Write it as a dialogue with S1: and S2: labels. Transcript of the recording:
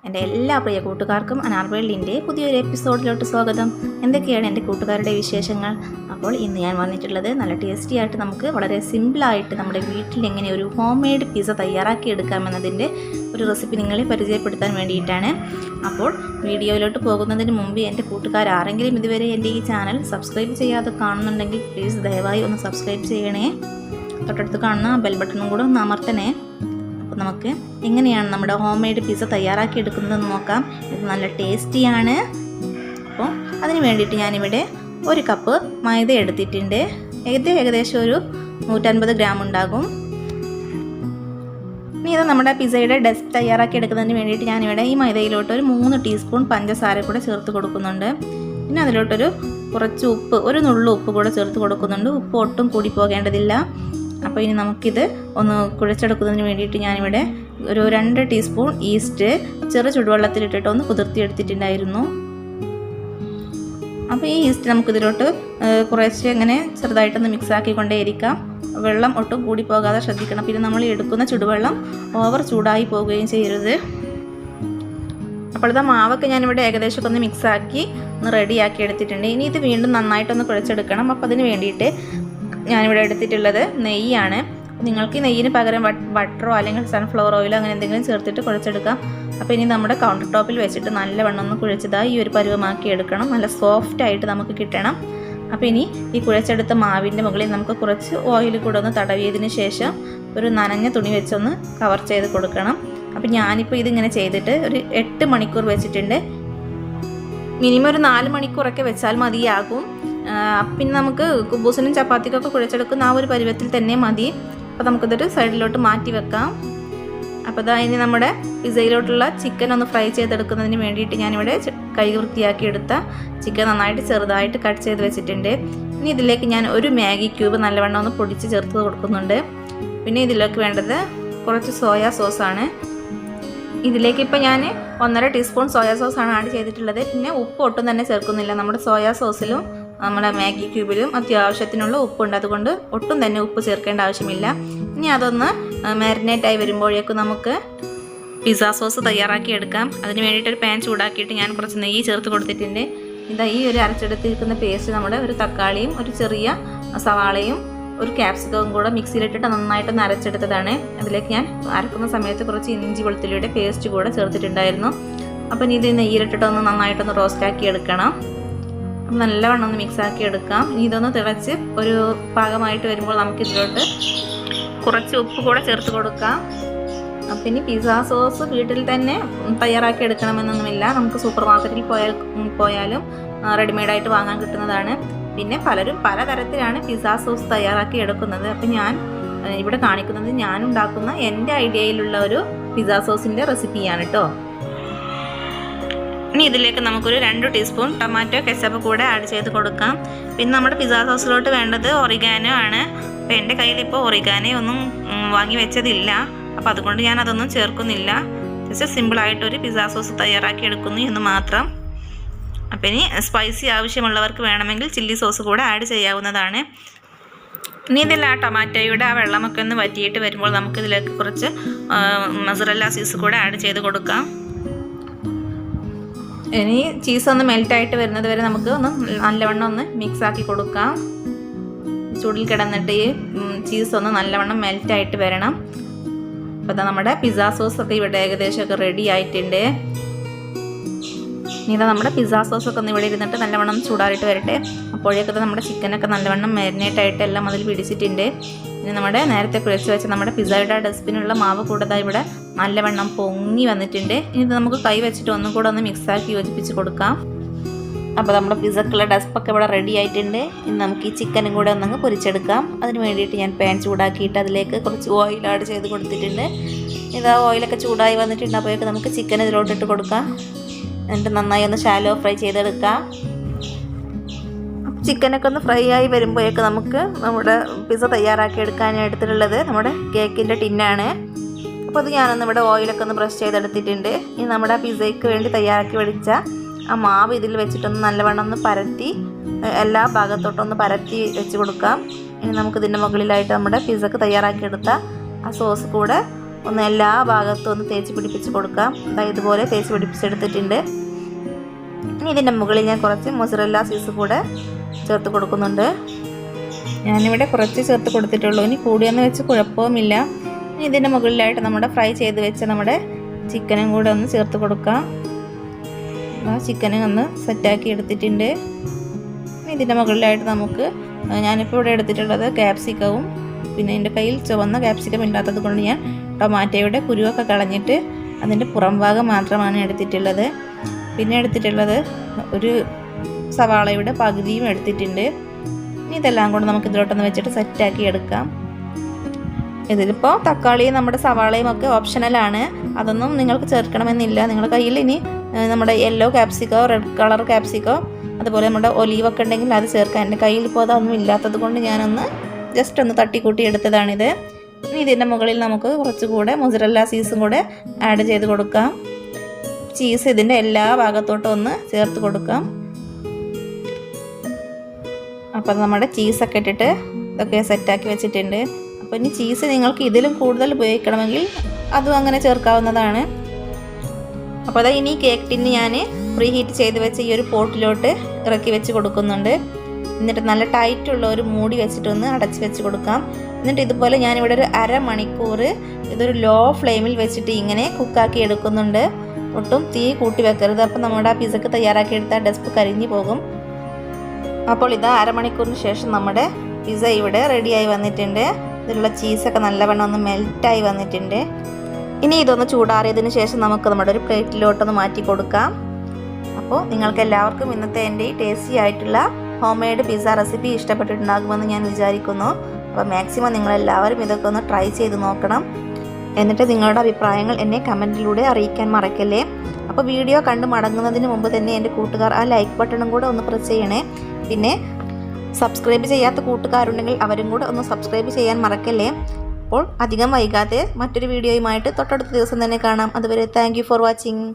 S1: എൻ്റെ എല്ലാ പ്രിയ കൂട്ടുകാർക്കും അനാർ വേൾഡിൻ്റെ പുതിയൊരു എപ്പിസോഡിലോട്ട് സ്വാഗതം. എന്തൊക്കെയാണ് എൻ്റെ കൂട്ടുകാരുടെ വിശേഷങ്ങൾ? അപ്പോൾ ഇന്ന് ഞാൻ വന്നിട്ടുള്ളത് നല്ല ടേസ്റ്റി ആയിട്ട് നമുക്ക് വളരെ സിമ്പിളായിട്ട് നമ്മുടെ വീട്ടിൽ എങ്ങനെ ഒരു ഹോം മെയ്ഡ് പിസ്സ തയ്യാറാക്കി എടുക്കാമെന്നതിൻ്റെ ഒരു റെസിപ്പി നിങ്ങളെ പരിചയപ്പെടുത്താൻ വേണ്ടിയിട്ടാണ്. അപ്പോൾ വീഡിയോയിലോട്ട് പോകുന്നതിന് മുമ്പ് എൻ്റെ കൂട്ടുകാർ ആരെങ്കിലും ഇതുവരെ എൻ്റെ ഈ ചാനൽ സബ്സ്ക്രൈബ് ചെയ്യാതെ കാണുന്നുണ്ടെങ്കിൽ പ്ലീസ് ദയവായി ഒന്ന് സബ്സ്ക്രൈബ് ചെയ്യണേ. തൊട്ടടുത്ത് കാണുന്ന ബെൽ ബട്ടണും കൂടെ ഒന്ന് അമർത്തണേ. അപ്പോൾ നമുക്ക് എങ്ങനെയാണ് നമ്മുടെ ഹോം മെയ്ഡ് പിസ്സ തയ്യാറാക്കി എടുക്കുന്നതെന്ന് നോക്കാം. ഇത് നല്ല ടേസ്റ്റിയാണ്. അപ്പോൾ അതിന് വേണ്ടിയിട്ട് ഞാനിവിടെ 1 കപ്പ് മൈദ എടുത്തിട്ടുണ്ട്. ഏകദേശം ഒരു 150 ഗ്രാം ഉണ്ടാകും. ഇനി ഇത് നമ്മുടെ പിസ്സയുടെ ഡെസ്ക് തയ്യാറാക്കി എടുക്കുന്നതിന് വേണ്ടിയിട്ട് ഞാനിവിടെ ഈ മൈദയിലോട്ട് ഒരു 3 ടീസ്പൂൺ പഞ്ചസാര കൂടെ ചേർത്ത് കൊടുക്കുന്നുണ്ട്. പിന്നെ അതിലോട്ടൊരു കുറച്ച് ഉപ്പ്, ഒരു നുള്ളു ഉപ്പ് കൂടെ ചേർത്ത് കൊടുക്കുന്നുണ്ട്. ഉപ്പ് ഒട്ടും കൂടി പോകേണ്ടതില്ല. അപ്പോൾ ഇനി നമുക്കിത് ഒന്ന് കുഴച്ചെടുക്കുന്നതിന് വേണ്ടിയിട്ട് ഞാനിവിടെ ഒരു 2 ടീസ്പൂൺ ഈസ്റ്റ് ചെറു ചുടുവെള്ളത്തിലിട്ടിട്ട് ഒന്ന് കുതിർത്തിയെടുത്തിട്ടുണ്ടായിരുന്നു. അപ്പോൾ ഈ ഈസ്റ്റ് നമുക്കിതിലോട്ട് കുറച്ച് ഇങ്ങനെ ചെറുതായിട്ടൊന്ന് മിക്സ് ആക്കിക്കൊണ്ടേയിരിക്കാം. വെള്ളം ഒട്ടും കൂടി പോകാതെ ശ്രദ്ധിക്കണം. പിന്നെ നമ്മൾ എടുക്കുന്ന ചുടുവെള്ളം ഓവർ ചൂടായി പോവുകയും ചെയ്യരുത്. അപ്പോൾ ഇതാ മാവൊക്കെ ഞാനിവിടെ ഏകദേശമൊക്കെ ഒന്ന് മിക്സാക്കി ഒന്ന് റെഡിയാക്കി എടുത്തിട്ടുണ്ട്. ഇനി ഇത് വീണ്ടും നന്നായിട്ടൊന്ന് കുഴച്ചെടുക്കണം. അപ്പോൾ അതിന് വേണ്ടിയിട്ട് ഞാനിവിടെ എടുത്തിട്ടുള്ളത് നെയ്യാണ്. നിങ്ങൾക്ക് ഈ നെയ്യിന് പകരം ബട്ടറോ അല്ലെങ്കിൽ സൺഫ്ലവർ ഓയിലോ അങ്ങനെ എന്തെങ്കിലും ചേർത്തിട്ട് കുഴച്ചെടുക്കാം. അപ്പോൾ ഇനി നമ്മുടെ കൗണ്ടർ ടോപ്പിൽ വെച്ചിട്ട് നല്ലവണ്ണം ഒന്ന് കുഴച്ചതായി ഈ ഒരു പരുവമാക്കി എടുക്കണം. നല്ല സോഫ്റ്റായിട്ട് നമുക്ക് കിട്ടണം. അപ്പോൾ ഇനി ഈ കുഴച്ചെടുത്ത മാവിൻ്റെ മുകളിൽ നമുക്ക് കുറച്ച് ഓയിൽ കൂടെ ഒന്ന് തടവിയതിന് ശേഷം ഒരു നനഞ്ഞ തുണി വെച്ചൊന്ന് കവർ ചെയ്ത് കൊടുക്കണം. അപ്പോൾ ഞാനിപ്പോൾ ഇതിങ്ങനെ ചെയ്തിട്ട് ഒരു 8 മണിക്കൂർ വെച്ചിട്ടുണ്ട്. മിനിമം ഒരു 4 മണിക്കൂറൊക്കെ വെച്ചാൽ മതിയാകും. പിന്നെ നമുക്ക് കുബൂസിനും ചപ്പാത്തിക്കൊക്കെ കുഴച്ചെടുക്കുന്ന ആ ഒരു പരുവത്തിൽ തന്നെ മതി. അപ്പോൾ നമുക്കിതൊരു സൈഡിലോട്ട് മാറ്റി വെക്കാം. അപ്പോൾ ഇതാ ഇനി നമ്മുടെ പിസ്സയിലോട്ടുള്ള ചിക്കൻ ഒന്ന് ഫ്രൈ ചെയ്തെടുക്കുന്നതിന് വേണ്ടിയിട്ട് ഞാനിവിടെ കഴുകി വൃത്തിയാക്കി എടുത്ത ചിക്കൻ നന്നായിട്ട് ചെറുതായിട്ട് കട്ട് ചെയ്ത് വെച്ചിട്ടുണ്ട്. ഇനി ഇതിലേക്ക് ഞാൻ ഒരു മാഗി ക്യൂബ് നല്ലവണ്ണം ഒന്ന് പൊടിച്ച് ചേർത്ത് കൊടുക്കുന്നുണ്ട്. പിന്നെ ഇതിലേക്ക് വേണ്ടത് കുറച്ച് സോയാ സോസാണ്. ഇതിലേക്ക് ഇപ്പോൾ ഞാൻ 1.5 ടീസ്പൂൺ സോയാ സോസാണ് ആഡ് ചെയ്തിട്ടുള്ളത്. പിന്നെ ഉപ്പ് ഒട്ടും തന്നെ ചേർക്കുന്നില്ല. നമ്മുടെ സോയാ സോസിലും നമ്മുടെ മാഗി ക്യൂബിലും അത്യാവശ്യത്തിനുള്ള ഉപ്പുണ്ട്. അതുകൊണ്ട് ഒട്ടും തന്നെ ഉപ്പ് ചേർക്കേണ്ട ആവശ്യമില്ല. ഇനി അതൊന്ന് മാരിനേറ്റായി വരുമ്പോഴേക്കും നമുക്ക് പിസ്സ സോസ് തയ്യാറാക്കി എടുക്കാം. അതിന് വേണ്ടിയിട്ടൊരു പാൻ ചൂടാക്കിയിട്ട് ഞാൻ കുറച്ച് നെയ്യ് ചേർത്ത് കൊടുത്തിട്ടുണ്ട്. ഇതാ ഈ ഒരു അരച്ചെടുത്തിരിക്കുന്ന പേസ്റ്റ് നമ്മുടെ ഒരു തക്കാളിയും ഒരു ചെറിയ സവാളയും ഒരു ക്യാപ്സിക്കവും കൂടെ മിക്സിയിലിട്ടിട്ട് നന്നായിട്ടൊന്ന് അരച്ചെടുത്തതാണ്. അതിലേക്ക് ഞാൻ അരക്കുന്ന സമയത്ത് കുറച്ച് ഇഞ്ചി വെളുത്തുള്ളിയുടെ പേസ്റ്റ് കൂടെ ചേർത്തിട്ടുണ്ടായിരുന്നു. അപ്പം ഇനി ഇത് നെയ്യിലിട്ടിട്ടൊന്ന് നന്നായിട്ടൊന്ന് റോസ്റ്റാക്കി എടുക്കണം. നല്ലവണ്ണം ഒന്ന് മിക്സാക്കി എടുക്കാം. ഇനി ഇതൊന്ന് തിളച്ച് ഒരു പാകമായിട്ട് വരുമ്പോൾ നമുക്കിതിലോട്ട് കുറച്ച് ഉപ്പ് കൂടെ ചേർത്ത് കൊടുക്കാം. അപ്പം ഇനി പിസ്സ സോസ് വീട്ടിൽ തന്നെ തയ്യാറാക്കി എടുക്കണമെന്നൊന്നുമില്ല. നമുക്ക് സൂപ്പർ മാർക്കറ്റിൽ പോയാലും റെഡിമെയ്ഡായിട്ട് വാങ്ങാൻ കിട്ടുന്നതാണ്. പിന്നെ പലരും പലതരത്തിലാണ് പിസ്സ സോസ് തയ്യാറാക്കി എടുക്കുന്നത്. അപ്പം ഞാൻ ഇവിടെ കാണിക്കുന്നത് ഞാൻ ഉണ്ടാക്കുന്ന എൻ്റെ ഐഡിയയിലുള്ള ഒരു പിസ്സ സോസിൻ്റെ റെസിപ്പിയാണ് കേട്ടോ. ഇനി ഇതിലേക്ക് നമുക്കൊരു 2 ടീസ്പൂൺ ടൊമാറ്റോ കെച്ചപ്പ് കൂടെ ആഡ് ചെയ്ത് കൊടുക്കാം. പിന്നെ നമ്മുടെ പിസ്സ സോസിലോട്ട് വേണ്ടത് ഒറിഗാനോ ആണ്. അപ്പോൾ എൻ്റെ കയ്യിലിപ്പോൾ ഒറിഗാനോ ഒന്നും വാങ്ങി വെച്ചതില്ല. അപ്പോൾ അതുകൊണ്ട് ഞാൻ അതൊന്നും ചേർക്കുന്നില്ല. ജസ്റ്റ് സിമ്പിളായിട്ടൊരു പിസ്സ സോസ് തയ്യാറാക്കി എടുക്കുന്നു എന്ന് മാത്രം. അപ്പോൾ ഇനി സ്പൈസി ആവശ്യമുള്ളവർക്ക് വേണമെങ്കിൽ ചില്ലി സോസ് കൂടെ ആഡ് ചെയ്യാവുന്നതാണ്. ഇനി ഇതിൽ ആ ടൊമാറ്റോയുടെ ആ വെള്ളമൊക്കെ ഒന്ന് വറ്റിയിട്ട് വരുമ്പോൾ നമുക്കിതിലേക്ക് കുറച്ച് മൊസറല്ല ചീസ് കൂടെ ആഡ് ചെയ്ത് കൊടുക്കാം. ഇനി ചീസ് ഒന്ന് മെൽറ്റായിട്ട് വരുന്നത് വരെ നമുക്ക് ഒന്ന് നല്ലവണ്ണം ഒന്ന് മിക്സാക്കി കൊടുക്കാം. ചൂടിൽ കിടന്നിട്ട് ഈ ചീസ് ഒന്ന് നല്ലവണ്ണം മെൽറ്റായിട്ട് വരണം. അപ്പോൾ നമ്മുടെ പിസ്സ സോസൊക്കെ ഇവിടെ ഏകദേശമൊക്കെ റെഡി ആയിട്ടുണ്ട്. ഇനി ഇതാ നമ്മുടെ പിസ്സ സോസൊക്കെ ഒന്ന് ഇവിടെ ഇരുന്നിട്ട് നല്ലവണ്ണം ചൂടാറിയിട്ട് വരട്ടെ. അപ്പോഴേക്കത് നമ്മുടെ ചിക്കനൊക്കെ നല്ലവണ്ണം മാരിനേറ്റായിട്ട് എല്ലാം അതിൽ പിടിച്ചിട്ടുണ്ട്. ഇനി നമ്മുടെ നേരത്തെ കുഴച്ച് വെച്ച നമ്മുടെ പിസ്സയുടെ ഡസ്ബിനുള്ള മാവ് കൂടെ ഇവിടെ നല്ലവണ്ണം പൊങ്ങി വന്നിട്ടുണ്ട്. ഇനി ഇത് നമുക്ക് കൈ വെച്ചിട്ട് ഒന്നും കൂടെ ഒന്ന് മിക്സാക്കി യോജിപ്പിച്ച് കൊടുക്കാം. അപ്പോൾ നമ്മുടെ പിസ്സക്കുള്ള ഡസ്പൊക്കെ ഇവിടെ റെഡി ആയിട്ടുണ്ട്. ഇനി നമുക്ക് ഈ ചിക്കനും കൂടെ ഒന്നങ്ങ് പൊരിച്ചെടുക്കാം. അതിന് വേണ്ടിയിട്ട് ഞാൻ പാൻ ചൂടാക്കിയിട്ട് അതിലേക്ക് കുറച്ച് ഓയിൽ ആഡ് ചെയ്ത് കൊടുത്തിട്ടുണ്ട്. ഇതാ ഓയിലൊക്കെ ചൂടായി വന്നിട്ടുണ്ട്. അപ്പോഴേക്ക് നമുക്ക് ചിക്കൻ ഇതിലോട്ടിട്ട് കൊടുക്കാം. എന്നിട്ട് നന്നായി ഒന്ന് ഷാലോ ഫ്രൈ ചെയ്തെടുക്കാം. ചിക്കനൊക്കെ ഒന്ന് ഫ്രൈ ആയി വരുമ്പോഴേക്ക് നമുക്ക് നമ്മുടെ പിസ്സ തയ്യാറാക്കി എടുക്കാൻ എടുത്തിട്ടുള്ളത് നമ്മുടെ കേക്കിൻ്റെ ടിന്നാണ്. അപ്പോൾ അത് ഞാനൊന്ന് ഇവിടെ ഓയിലൊക്കെ ഒന്ന് ബ്രഷ് ചെയ്തെടുത്തിട്ടുണ്ട്. ഇനി നമ്മുടെ പിസ്സയ്ക്ക് വേണ്ടി തയ്യാറാക്കി വെച്ച ആ മാവ് ഇതിൽ വെച്ചിട്ടൊന്ന് നല്ലവണ്ണം ഒന്ന് പരത്തി എല്ലാ ഭാഗത്തോട്ടൊന്ന് പരത്തി വെച്ച് കൊടുക്കാം. ഇനി നമുക്കിതിൻ്റെ മുകളിലായിട്ട് നമ്മുടെ പിസ്സക്ക് തയ്യാറാക്കിയെടുത്ത ആ സോസ് കൂടെ ഒന്ന് എല്ലാ ഭാഗത്തും ഒന്ന് തേച്ച് പിടിപ്പിച്ച് കൊടുക്കാം. ഇതുപോലെ തേച്ച് പിടിപ്പിച്ചെടുത്തിട്ടുണ്ട്. ഇനി ഇതിൻ്റെ മുകളിൽ ഞാൻ കുറച്ച് മൊസറല്ല ചീസ് കൂടെ ചേർത്ത് കൊടുക്കുന്നുണ്ട്. ഞാനിവിടെ കുറച്ച് ചേർത്ത് കൊടുത്തിട്ടുള്ളൂ. ഇനി കൂടിയൊന്ന് വെച്ച് കുഴപ്പവുമില്ല. ഇനി ഇതിൻ്റെ മുകളിലായിട്ട് നമ്മുടെ ഫ്രൈ ചെയ്ത് വെച്ച നമ്മുടെ ചിക്കനും കൂടെ ഒന്ന് ചേർത്ത് കൊടുക്കാം. ചിക്കനും ഒന്ന് സെറ്റാക്കി എടുത്തിട്ടുണ്ട്. ഇനി ഇതിൻ്റെ മുകളിലായിട്ട് നമുക്ക് ഞാനിപ്പോൾ ഇവിടെ എടുത്തിട്ടുള്ളത് ക്യാപ്സിക്കവും, പിന്നെ എൻ്റെ കയ്യിൽ ചുവന്ന ക്യാപ്സിക്കം ഇല്ലാത്തത് കൊണ്ട് ഞാൻ ടൊമാറ്റോയുടെ കുരുവൊക്കെ കളഞ്ഞിട്ട് അതിൻ്റെ പുറം ഭാഗം മാത്രമാണ് എടുത്തിട്ടുള്ളത്. പിന്നെ എടുത്തിട്ടുള്ളത് ഒരു സവാളയുടെ പകുതിയും എടുത്തിട്ടുണ്ട്. ഇനി ഇതെല്ലാം കൊണ്ട് നമുക്ക് ഇതിലോട്ടൊന്ന് വെച്ചിട്ട് സെറ്റാക്കി എടുക്കാം. ഇതിലിപ്പോൾ തക്കാളിയും നമ്മുടെ സവാളയും ഒക്കെ ഓപ്ഷണലാണ്. അതൊന്നും നിങ്ങൾക്ക് ചേർക്കണമെന്നില്ല. നിങ്ങളുടെ കയ്യിൽ ഇനി നമ്മുടെ യെല്ലോ ക്യാപ്സിക്കോ, റെഡ് കളർ ക്യാപ്സിക്കോ, അതുപോലെ നമ്മുടെ ഒലീവൊക്കെ ഉണ്ടെങ്കിൽ അത് ചേർക്കാം. എൻ്റെ കയ്യിൽ ഇപ്പോൾ അതൊന്നും ഇല്ലാത്തത് കൊണ്ട് ഞാനൊന്ന് ജസ്റ്റ് ഒന്ന് തട്ടിക്കൂട്ടി എടുത്തതാണിത്. ഇനി ഇതിൻ്റെ മുകളിൽ നമുക്ക് കുറച്ചുകൂടെ മൊസറല്ല ചീസും കൂടെ ആഡ് ചെയ്ത് കൊടുക്കാം. ചീസ് ഇതിൻ്റെ എല്ലാ ഭാഗത്തോട്ടും ഒന്ന് ചേർത്ത് കൊടുക്കാം. അപ്പം നമ്മുടെ ചീസൊക്കെ ഇട്ടിട്ട് ഇതൊക്കെ സെറ്റാക്കി വെച്ചിട്ടുണ്ട്. അപ്പോൾ ഇനി ചീസ് നിങ്ങൾക്ക് ഇതിലും കൂടുതൽ ഉപയോഗിക്കണമെങ്കിൽ അതും അങ്ങനെ ചേർക്കാവുന്നതാണ്. അപ്പോൾ അതാ ഇനി കേക്ക് ടിന്ന് ഞാൻ പ്രീ ഹീറ്റ് ചെയ്ത് വെച്ച് ഈ ഒരു പോട്ടിലോട്ട് ഇറക്കി വെച്ച് കൊടുക്കുന്നുണ്ട്. എന്നിട്ട് നല്ല ടൈറ്റുള്ള ഒരു മൂടി വെച്ചിട്ടൊന്ന് അടച്ച് വെച്ച് കൊടുക്കാം. എന്നിട്ട് ഇതുപോലെ ഞാനിവിടെ ഒരു അരമണിക്കൂർ ഇതൊരു ലോ ഫ്ലെയിമിൽ വെച്ചിട്ട് ഇങ്ങനെ കുക്കാക്കി എടുക്കുന്നുണ്ട്. ഒട്ടും തീ കൂട്ടി വെക്കരുത്. അപ്പോൾ നമ്മുടെ ആ പിസക്ക് തയ്യാറാക്കിയെടുത്ത ഡെസ്പ് കരിഞ്ഞു പോകും. അപ്പോൾ ഇതാ അരമണിക്കൂറിന് ശേഷം നമ്മുടെ പിസ്സ ഇവിടെ റെഡിയായി വന്നിട്ടുണ്ട്. ഇതിലുള്ള ചീസൊക്കെ നല്ലവണ്ണം ഒന്ന് മെൽറ്റായി വന്നിട്ടുണ്ട്. ഇനി ഇതൊന്ന് ചൂടാറിയതിന് ശേഷം നമുക്ക് നമ്മുടെ ഒരു പ്ലേറ്റിലോട്ടൊന്ന് മാറ്റി കൊടുക്കാം. അപ്പോൾ നിങ്ങൾക്ക് എല്ലാവർക്കും ഇന്നത്തെ എൻ്റെ ഈ ടേസ്റ്റി ആയിട്ടുള്ള ഹോം മെയ്ഡ് പിസ്സ റെസിപ്പി ഇഷ്ടപ്പെട്ടിട്ടുണ്ടാകുമെന്ന് ഞാൻ വിചാരിക്കുന്നു. അപ്പോൾ മാക്സിമം നിങ്ങളെല്ലാവരും ഇതൊക്കെ ഒന്ന് ട്രൈ ചെയ്ത് നോക്കണം. എന്നിട്ട് നിങ്ങളുടെ അഭിപ്രായങ്ങൾ എന്നെ കമൻറ്റിലൂടെ അറിയിക്കാൻ മറക്കല്ലേ. അപ്പോൾ വീഡിയോ കണ്ട് മടങ്ങുന്നതിന് മുമ്പ് തന്നെ എൻ്റെ കൂട്ടുകാർ ആ ലൈക്ക് ബട്ടണും കൂടെ ഒന്ന് പ്രസ് ചെയ്യണേ. പിന്നെ സബ്സ്ക്രൈബ് ചെയ്യാത്ത കൂട്ടുകാരുണ്ടെങ്കിൽ അവരും കൂടെ ഒന്ന് സബ്സ്ക്രൈബ് ചെയ്യാൻ മറക്കല്ലേ. അപ്പോൾ അധികം വൈകാതെ മറ്റൊരു വീഡിയോയുമായിട്ട് തൊട്ടടുത്ത ദിവസം തന്നെ കാണാം. അതുവരെ താങ്ക് യു ഫോർ വാച്ചിങ്.